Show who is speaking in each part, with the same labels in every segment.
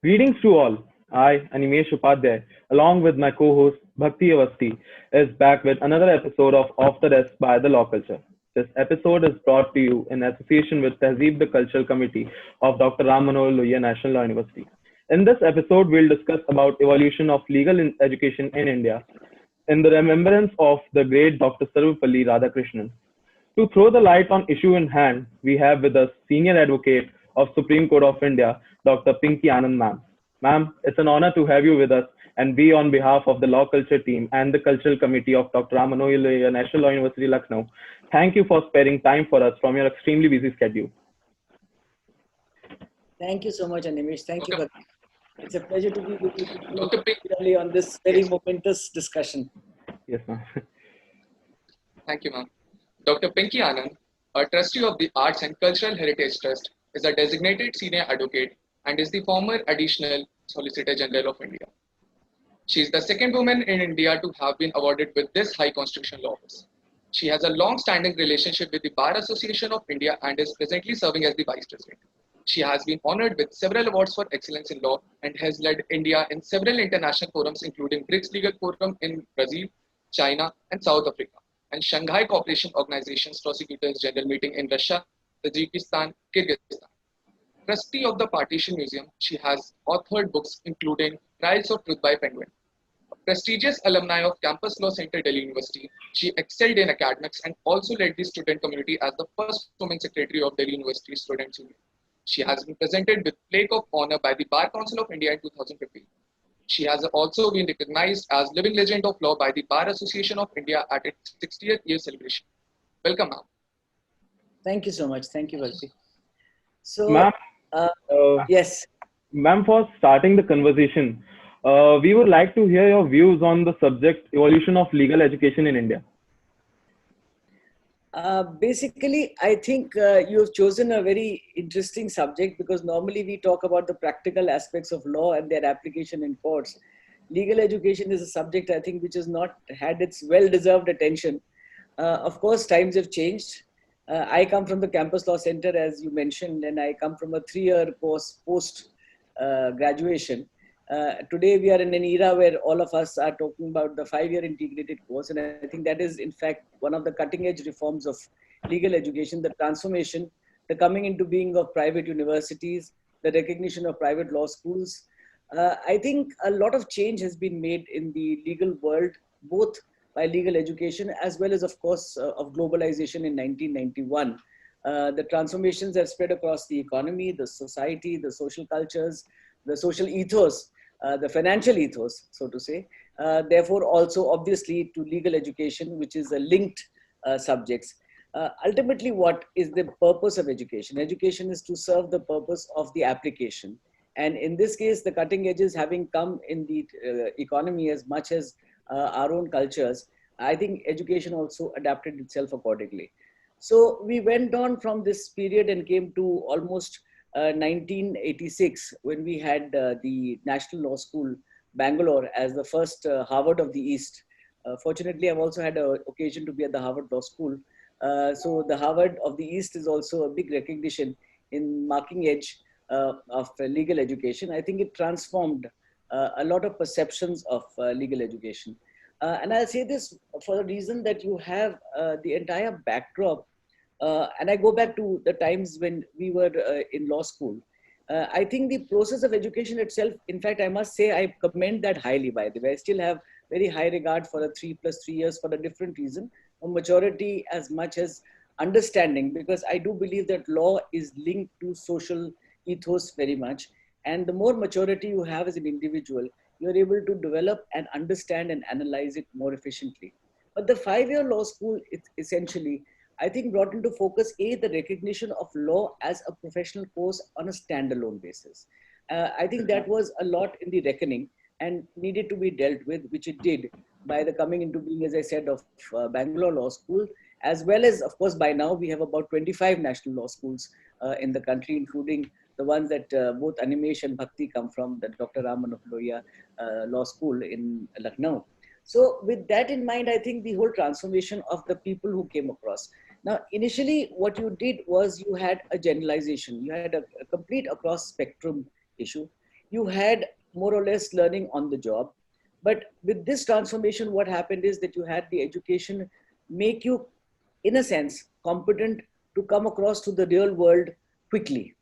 Speaker 1: Greetings to all. I, Animesh Upadhyay, along with my co-host Bhakti Avasti, is back with another episode of Off the Desk by the Law Culture. This episode is brought to you in association with Tehzeeb, the Cultural Committee of Dr. Ram Manohar Lohia National Law University. In this episode, we'll discuss about evolution of legal education in India in the remembrance of the great Dr. Sarvapalli Radhakrishnan. To throw the light on issue in hand, we have with us Senior Advocate of Supreme Court of India, Dr. Pinky Anand ma'am. Ma'am, it's an honor to have you with us and be on behalf of the Law Culture team and the Cultural Committee of Dr. Ram Manohar Lohia National Law University, Lucknow. Thank you for sparing time for us from your extremely busy schedule.
Speaker 2: Thank you so much, Animesh. Thank you.
Speaker 3: Dr.
Speaker 2: Bhakti. It's a pleasure to be with you
Speaker 3: Dr. Pink,
Speaker 2: particularly on this very
Speaker 3: yes,
Speaker 2: momentous discussion.
Speaker 1: Yes, ma'am.
Speaker 3: thank you, ma'am. Dr. Pinky Anand, a trustee of the Arts and Cultural Heritage Trust, is a designated senior advocate and is the former additional Solicitor General of India. She is the second woman in India to have been awarded with this high constitutional office. She has a long-standing relationship with the Bar Association of India and is presently serving as the Vice President. She has been honored with several awards for excellence in law and has led India in several international forums, including BRICS Legal Forum in Brazil, China, and South Africa, and Shanghai Cooperation Organization's Prosecutors General meeting in Russia, Tajikistan, Kyrgyzstan. Trustee of the Partition Museum, she has authored books including Trials of Truth by Penguin. A prestigious alumni of Campus Law Center, Delhi University, she excelled in academics and also led the student community as the first woman secretary of Delhi University Students' Union. She has been presented with Plaque of Honor by the Bar Council of India in 2015. She has also been recognized as Living Legend of Law by the Bar Association of India at its 60th year celebration. Welcome, ma'am.
Speaker 2: Thank you so much. Thank you, Bhakti.
Speaker 1: Ma'am,
Speaker 2: So, uh,
Speaker 1: uh,
Speaker 2: yes,
Speaker 1: ma'am, for starting the conversation, we would like to hear your views on the subject evolution of legal education in India.
Speaker 2: basically, I think you have chosen a very interesting subject because normally we talk about the practical aspects of law and their application in courts. Legal education is a subject, I think, which has not had its well-deserved attention. Of course, times have changed. I come from the Campus Law Center, as you mentioned, and I come from a 3-year course post graduation. Today, we are in an era where all of us are talking about the 5-year integrated course, and I think that is, in fact, one of the cutting-edge reforms of legal education, the transformation, the coming into being of private universities, the recognition of private law schools. I think a lot of change has been made in the legal world, both by legal education as well as, of course, of globalization in 1991. The transformations have spread across the economy, the society, the social cultures, the social ethos, the financial ethos, so to say. Therefore, also obviously to legal education, which is a linked subjects. Ultimately, what is the purpose of education? Education is to serve the purpose of the application. And in this case, the cutting edges having come in the economy as much as our own cultures, I think education also adapted itself accordingly. So we went on from this period and came to almost 1986 when we had the National Law School, Bangalore, as the first Harvard of the East. Fortunately, I've also had an occasion to be at the Harvard Law School. So the Harvard of the East is also a big recognition in marking edge of legal education. I think it transformed a lot of perceptions of legal education. And I'll say this for the reason that you have the entire backdrop. And I go back to the times when we were in law school. I think the process of education itself, in fact, I must say I commend that highly, by the way. I still have very high regard for the 3+3 years for a different reason, of maturity as much as understanding, because I do believe that law is linked to social ethos very much. And the more maturity you have as an individual, you're able to develop and understand and analyze it more efficiently. But the 5-year law school, it essentially, I think, brought into focus the recognition of law as a professional course on a standalone basis. I think that was a lot in the reckoning and needed to be dealt with, which it did by the coming into being, as I said, of Bangalore Law School, as well as, of course, by now we have about 25 national law schools in the country, including the ones that both Animesh and Bhakti come from, the Dr. Ram Manohar Lohia Law School in Lucknow. So with that in mind, I think the whole transformation of the people who came across. Now, initially, what you did was you had a generalization. You had a complete across spectrum issue. you had more or less learning on the job. But with this transformation, what happened is that you had the education make you, in a sense, competent to come across to the real world quickly.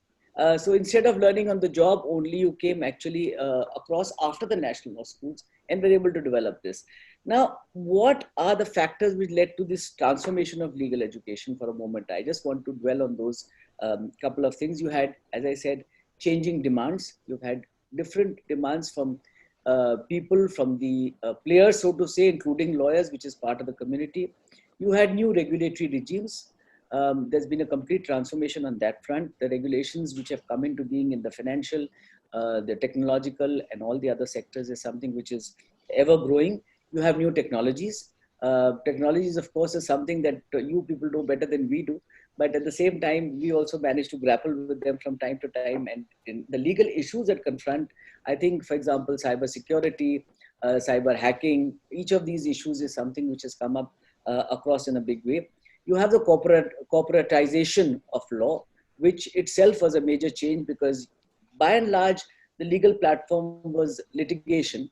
Speaker 2: So instead of learning on the job only, you came actually across after the national law schools and were able to develop this. Now, what are the factors which led to this transformation of legal education for a moment? I just want to dwell on those couple of things. You had, as I said, changing demands. You've had different demands from people, from the players, so to say, including lawyers, which is part of the community. You had new regulatory regimes. There's been a complete transformation on that front. The regulations which have come into being in the financial, the technological, and all the other sectors is something which is ever growing. You have new technologies. Technologies, of course, is something that you people know better than we do. But at the same time, we also manage to grapple with them from time to time. And in the legal issues that confront, I think, for example, cyber security, cyber hacking, each of these issues is something which has come up across in a big way. You have the corporatization of law, which itself was a major change because by and large, the legal platform was litigation.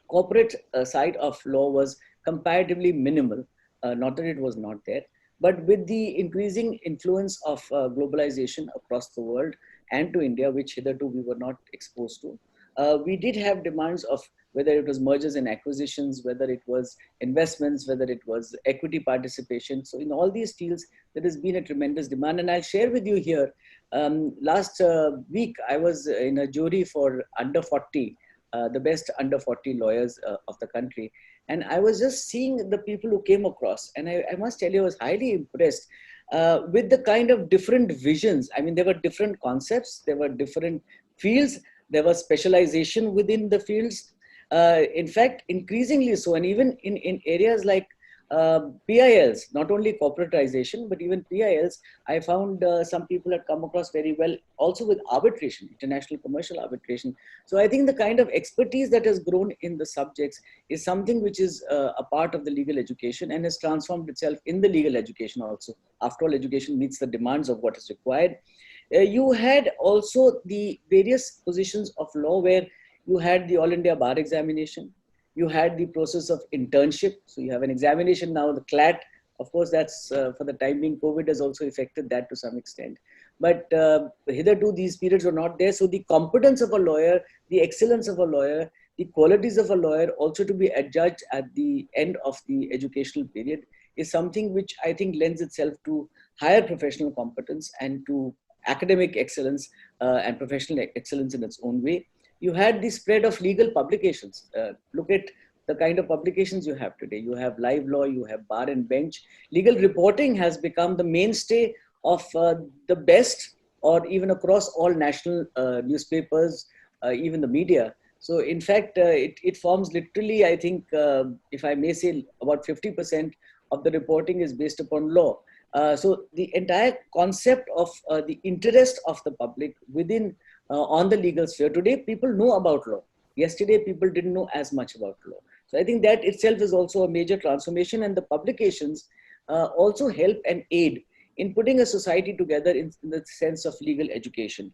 Speaker 2: Corporate side of law was comparatively minimal, not that it was not there. But with the increasing influence of globalization across the world and to India, which hitherto we were not exposed to, we did have demands of whether it was mergers and acquisitions, whether it was investments, whether it was equity participation. So in all these fields, there has been a tremendous demand. And I'll share with you here, last week, I was in a jury for under 40, the best under 40 lawyers of the country. And I was just seeing the people who came across. And I must tell you, I was highly impressed with the kind of different visions. I mean, there were different concepts, there were different fields, there was specialization within the fields. In fact, increasingly so, and even in areas like PILs, not only corporatization, but even PILs, I found some people had come across very well also with arbitration, international commercial arbitration. So I think the kind of expertise that has grown in the subjects is something which is a part of the legal education and has transformed itself in the legal education also. After all, education meets the demands of what is required. You had also the various positions of law where you had the All India Bar Examination. You had the process of internship. So you have an examination now, the CLAT. Of course, that's for the time being, COVID has also affected that to some extent. But hitherto, these periods were not there. So the competence of a lawyer, the excellence of a lawyer, the qualities of a lawyer also to be adjudged at the end of the educational period is something which I think lends itself to higher professional competence and to academic excellence and professional excellence in its own way. You had the spread of legal publications. Look at the kind of publications you have today. You have live law, you have bar and bench. Legal reporting has become the mainstay of the best, or even across all national newspapers, even the media. So in fact, it forms literally, I think, if I may say, about 50% of the reporting is based upon law. So the entire concept of the interest of the public within on the legal sphere. Today, people know about law. Yesterday, people didn't know as much about law. So I think that itself is also a major transformation, and the publications also help and aid in putting a society together in the sense of legal education.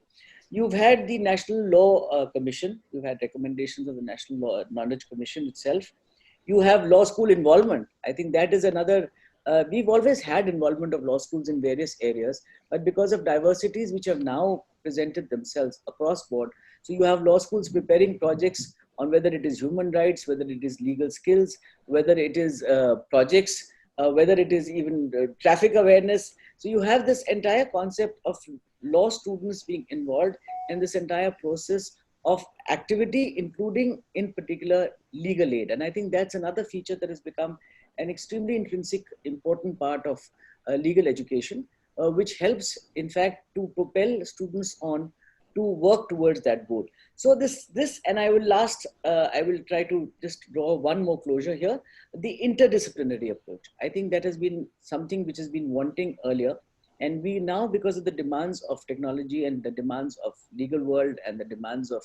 Speaker 2: You've had the National Law Commission. You've had recommendations of the National Law Knowledge Commission itself. You have law school involvement. I think that is another. We've always had involvement of law schools in various areas, but because of diversities which have now presented themselves across board. So you have law schools preparing projects on whether it is human rights, whether it is legal skills, whether it is projects, whether it is even traffic awareness. So you have this entire concept of law students being involved in this entire process of activity, including in particular legal aid. And I think that's another feature that has become an extremely intrinsic, important part of legal education, which helps, in fact, to propel students on to work towards that goal. So this, and I will try to just draw one more closure here, the interdisciplinary approach. I think that has been something which has been wanting earlier. And we now, because of the demands of technology and the demands of legal world and the demands of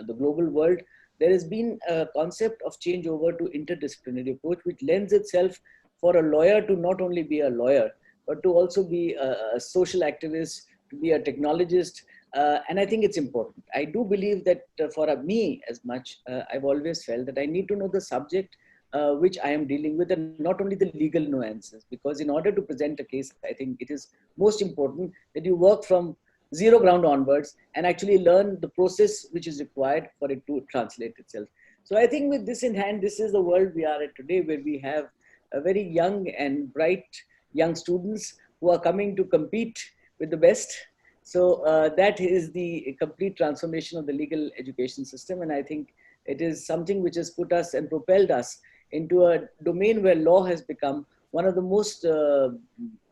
Speaker 2: the global world, there has been a concept of change over to interdisciplinary approach, which lends itself for a lawyer to not only be a lawyer, but to also be a social activist, to be a technologist, And I think it's important. I do believe that for me as much, I've always felt that I need to know the subject which I am dealing with, and not only the legal nuances, because in order to present a case, I think it is most important that you work from zero ground onwards and actually learn the process which is required for it to translate itself. So I think with this in hand, this is the world we are at today, where we have a very young and bright young students who are coming to compete with the best. So that is the complete transformation of the legal education system. And I think it is something which has put us and propelled us into a domain where law has become one of the most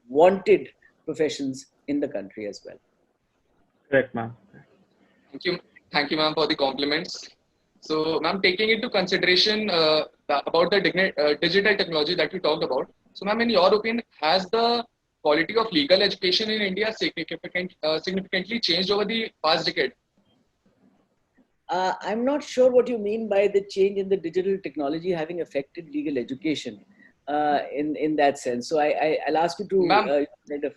Speaker 2: wanted professions in the country as well.
Speaker 1: Correct, ma'am.
Speaker 3: Thank you, ma'am, for the compliments. So, ma'am, taking into consideration about the digital technology that we talked about. So, ma'am, in your opinion, has the quality of legal education in India significantly changed over the past decade?
Speaker 2: I'm not sure what you mean by the change in the digital technology having affected legal education in that sense. So I'll ask you to kind of,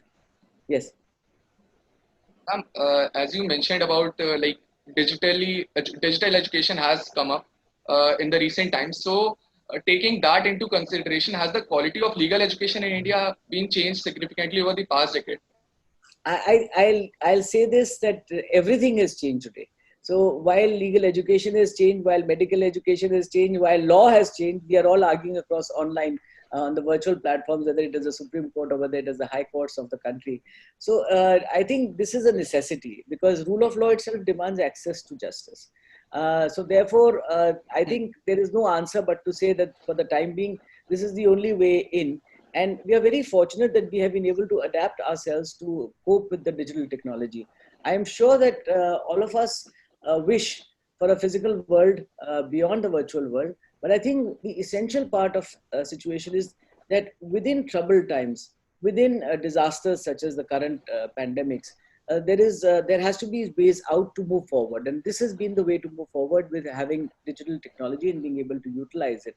Speaker 2: yes.
Speaker 3: Ma'am, as you mentioned about like digital education has come up in the recent times. So, taking that into consideration, has the quality of legal education in India been changed significantly over the past decade?
Speaker 2: I'll say this, that everything has changed today. So while legal education has changed, while medical education has changed, while law has changed, we are all arguing across online on the virtual platforms, whether it is the Supreme Court or whether it is the high courts of the country. So I think this is a necessity, because rule of law itself demands access to justice. So therefore, I think there is no answer but to say that for the time being, this is the only way in. And we are very fortunate that we have been able to adapt ourselves to cope with the digital technology. I am sure that all of us wish for a physical world beyond the virtual world. But I think the essential part of a situation is that within troubled times, within disasters such as the current pandemics, there has to be ways out to move forward. And this has been the way to move forward, with having digital technology and being able to utilize it.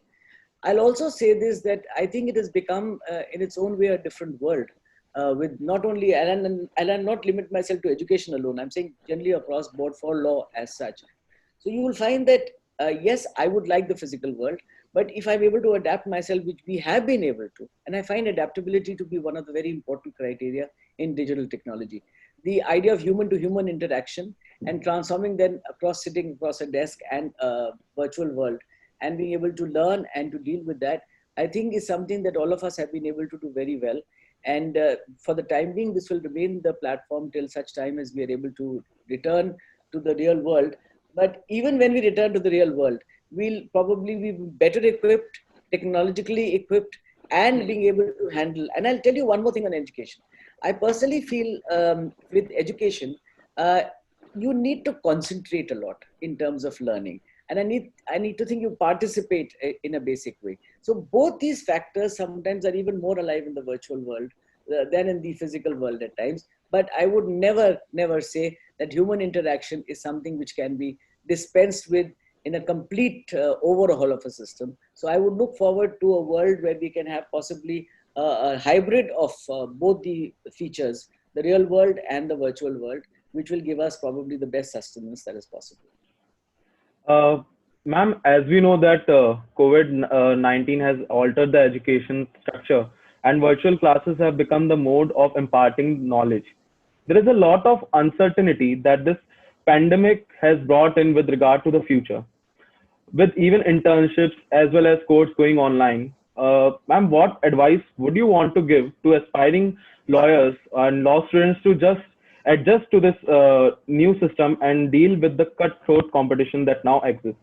Speaker 2: I'll also say this, that I think it has become in its own way a different world. With not only, and I'll not limit myself to education alone, I'm saying generally across board for law as such. So you will find that, yes, I would like the physical world, but if I'm able to adapt myself, which we have been able to, and I find adaptability to be one of the very important criteria in digital technology. The idea of human to human interaction and transforming them across sitting across a desk and a virtual world, and being able to learn and to deal with that, I think is something that all of us have been able to do very well. And for the time being, this will remain the platform till such time as we are able to return to the real world. But even when we return to the real world, we'll probably be better equipped, technologically equipped, and being able to handle. And I'll tell you one more thing on education. I personally feel with education, you need to concentrate a lot in terms of learning. And I need to think you participate in a basic way. So both these factors sometimes are even more alive in the virtual world than in the physical world at times. But I would never say that human interaction is something which can be dispensed with in a complete overhaul of a system. So I would look forward to a world where we can have possibly a hybrid of both the features, the real world and the virtual world, which will give us probably the best sustenance that is possible.
Speaker 1: Ma'am, as we know that COVID-19 has altered the education structure, and virtual classes have become the mode of imparting knowledge. There is a lot of uncertainty that this pandemic has brought in with regard to the future, with even internships as well as courses going online. Ma'am, what advice would you want to give to aspiring lawyers and law students to just adjust to this new system and deal with the cutthroat competition that now exists?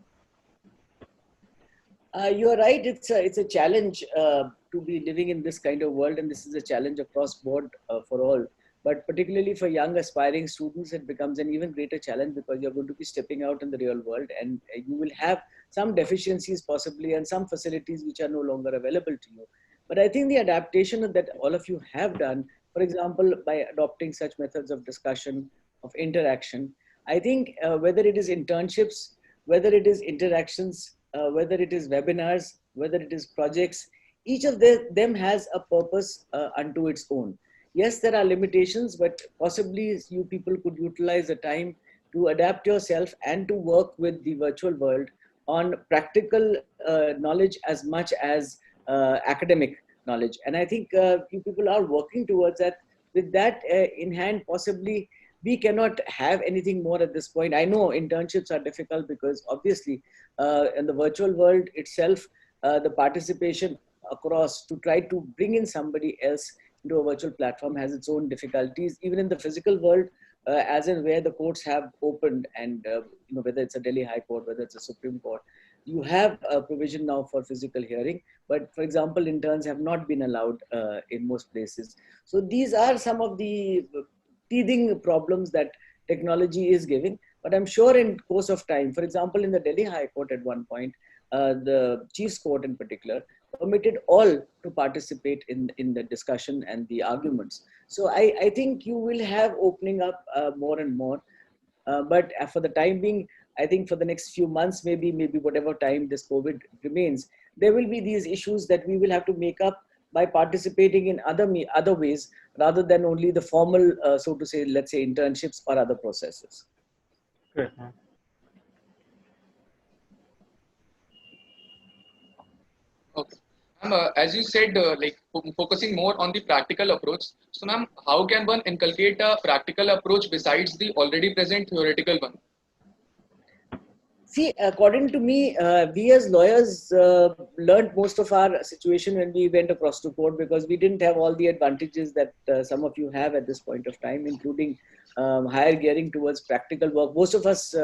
Speaker 2: You're right. It's a challenge to be living in this kind of world, and this is a challenge across board for all. But particularly for young aspiring students, it becomes an even greater challenge, because you're going to be stepping out in the real world, and you will have some deficiencies possibly and some facilities which are no longer available to you. But I think the adaptation that all of you have done, for example, by adopting such methods of discussion, of interaction, I think whether it is internships, whether it is interactions, whether it is webinars, whether it is projects, each of them has a purpose unto its own. yes, there are limitations, but possibly you people could utilize the time to adapt yourself and to work with the virtual world on practical knowledge as much as academic knowledge. And I think you people are working towards that. With that in hand, possibly we cannot have anything more at this point. I know internships are difficult because obviously in the virtual world itself, the participation across to try to bring in somebody else into a virtual platform has its own difficulties. Even in the physical world, as in where the courts have opened, and whether it's a Delhi High Court, whether it's a Supreme Court, you have a provision now for physical hearing. But for example, interns have not been allowed in most places. So these are some of the teething problems that technology is giving. But I'm sure in course of time, for example, in the Delhi High Court at one point, the Chiefs Court in particular permitted all to participate in the discussion and the arguments. So I think you will have opening up more and more. But for the time being, I think for the next few months, maybe whatever time this COVID remains, there will be these issues that we will have to make up by participating in other ways rather than only the formal, so to say, let's say internships or other processes.
Speaker 1: Great.
Speaker 3: Okay. Ma'am, as you said, focusing more on the practical approach. So, ma'am, how can one inculcate a practical approach besides the already present theoretical one?
Speaker 2: See, according to me, we as lawyers learned most of our situation when we went across to court, because we didn't have all the advantages that some of you have at this point of time, including higher gearing towards practical work. Most of us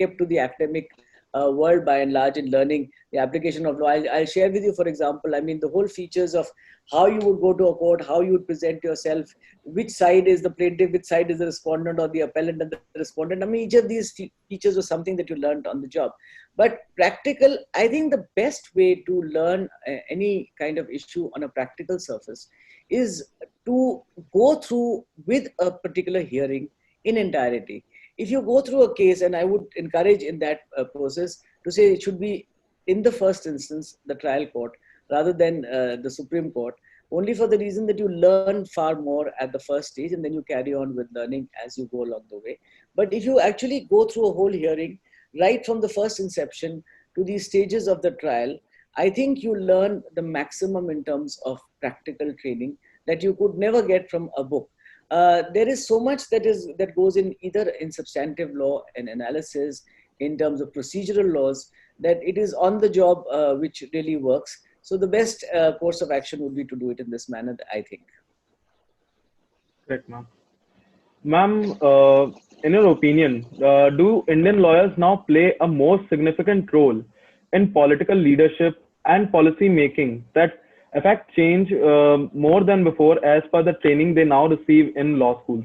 Speaker 2: kept to the academic world by and large in learning the application of law. I'll share with you, for example, I mean, the whole features of how you would go to a court, how you would present yourself, which side is the plaintiff, which side is the respondent or the appellant and the respondent. I mean, each of these features was something that you learned on the job. But practical, I think the best way to learn any kind of issue on a practical surface is to go through with a particular hearing in entirety. If you go through a case, and I would encourage in that process to say it should be in the first instance, the trial court, rather than the Supreme Court, only for the reason that you learn far more at the first stage and then you carry on with learning as you go along the way. But if you actually go through a whole hearing, right from the first inception to the stages of the trial, I think you learn the maximum in terms of practical training that you could never get from a book. There is so much that goes in either in substantive law and analysis, in terms of procedural laws, that it is on the job which really works. So the best course of action would be to do it in this manner, I think.
Speaker 1: Great, ma'am. Ma'am, in your opinion, do Indian lawyers now play a more significant role in political leadership and policy making that affect change more than before as per the training they now receive in law schools?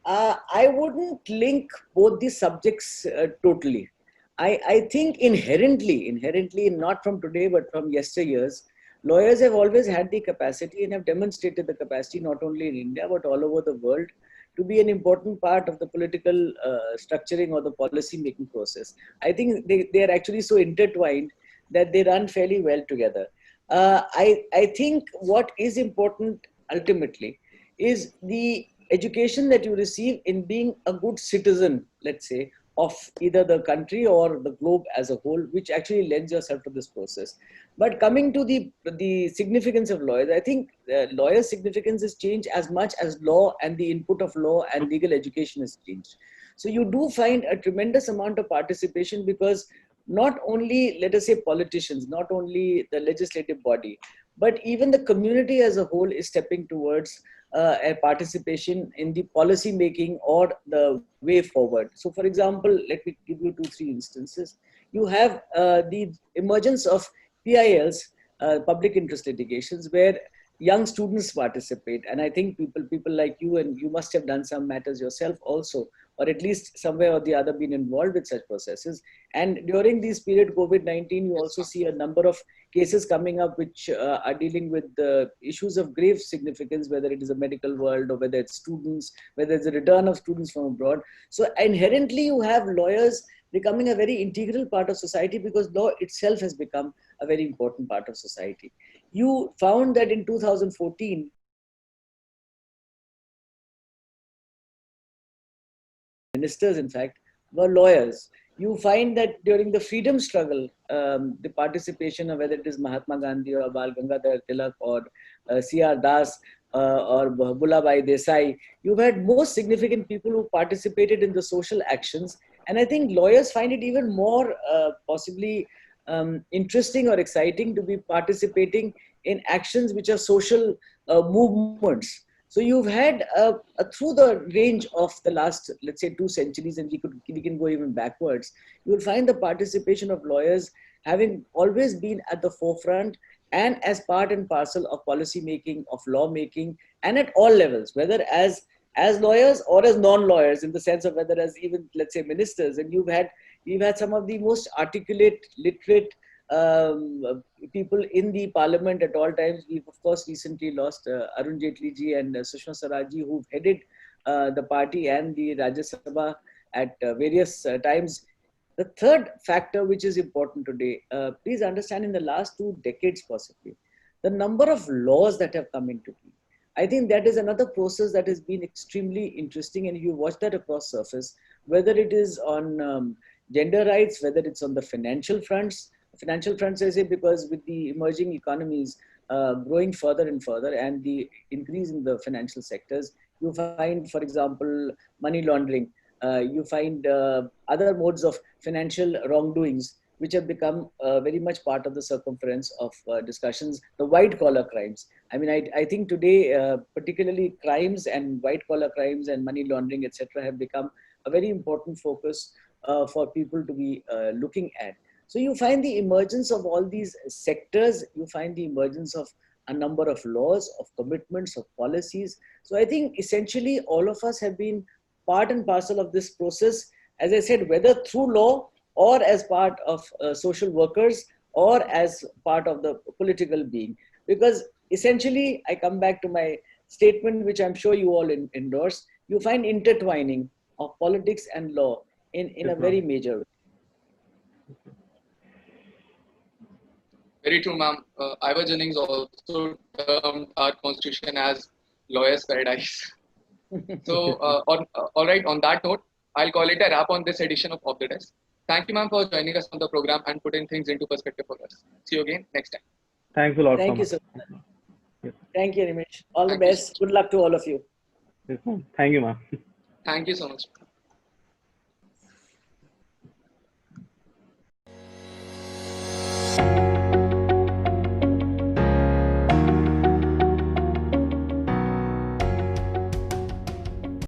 Speaker 2: I wouldn't link both these subjects totally. I think inherently, not from today, but from yesteryears, lawyers have always had the capacity and have demonstrated the capacity not only in India, but all over the world to be an important part of the political structuring or the policy making process. I think they are actually so intertwined that they run fairly well together. I think what is important ultimately is the education that you receive in being a good citizen, let's say, of either the country or the globe as a whole, which actually lends yourself to this process. But coming to the significance of lawyers, I think lawyers' significance has changed as much as law and the input of law and legal education has changed. So you do find a tremendous amount of participation, because not only, let us say, politicians, not only the legislative body, but even the community as a whole is stepping towards a participation in the policy making or the way forward. So, for example, let me give you 2-3 instances. You have the emergence of PILs, public interest litigations, where young students participate. And I think people like you, and you must have done some matters yourself also, or at least somewhere or the other been involved with such processes. And during this period, COVID-19, you also see a number of cases coming up which are dealing with the issues of grave significance, whether it is a medical world or whether it's students, whether it's a return of students from abroad. So inherently, you have lawyers becoming a very integral part of society, because law itself has become a very important part of society. You found that in 2014, ministers, in fact, were lawyers. You find that during the freedom struggle, the participation of whether it is Mahatma Gandhi or Bal Gangadhar Tilak or C.R. Das or Bhulabai Desai, you've had most significant people who participated in the social actions. And I think lawyers find it even more possibly interesting or exciting to be participating in actions which are social movements. So you've had through the range of the last, let's say, 2 centuries, and we can go even backwards. You will find the participation of lawyers having always been at the forefront and as part and parcel of policy making, of law making, and at all levels, whether as lawyers or as non-lawyers, in the sense of whether as even, let's say, ministers. And we've had some of the most articulate, literate people in the parliament at all times. We've of course recently lost Arun Jaitley ji and Sushma Swaraj ji, who've headed the party and the Rajya Sabha at various times. The third factor which is important today, please understand, in the last 2 decades possibly, the number of laws that have come into being. I think that is another process that has been extremely interesting, and you watch that across surface, whether it is on gender rights, whether it's on the financial fronts, I say, because with the emerging economies growing further and further and the increase in the financial sectors, you find, for example, money laundering, you find other modes of financial wrongdoings, which have become very much part of the circumference of discussions, the white collar crimes. I mean, I think today, particularly crimes and white collar crimes and money laundering, etc., have become a very important focus for people to be looking at. So you find the emergence of all these sectors, you find the emergence of a number of laws, of commitments, of policies. So I think essentially all of us have been part and parcel of this process, as I said, whether through law or as part of social workers or as part of the political being. Because essentially, I come back to my statement, which I'm sure you all endorse, you find intertwining of politics and law in a very major way.
Speaker 3: Very true, ma'am. Ivor Jennings also termed our constitution as lawyer's paradise. So, all right, on that note, I'll call it a wrap on this edition of Off the Desk. Thank you, ma'am, for joining us on the program and putting things into perspective for us. See you again next time.
Speaker 1: Thanks a lot.
Speaker 2: Thank you so much. Yes. Thank you, Ramesh. All the best. Good luck to all of you.
Speaker 1: Yes, ma'am. Thank you, ma'am.
Speaker 3: Thank you so much.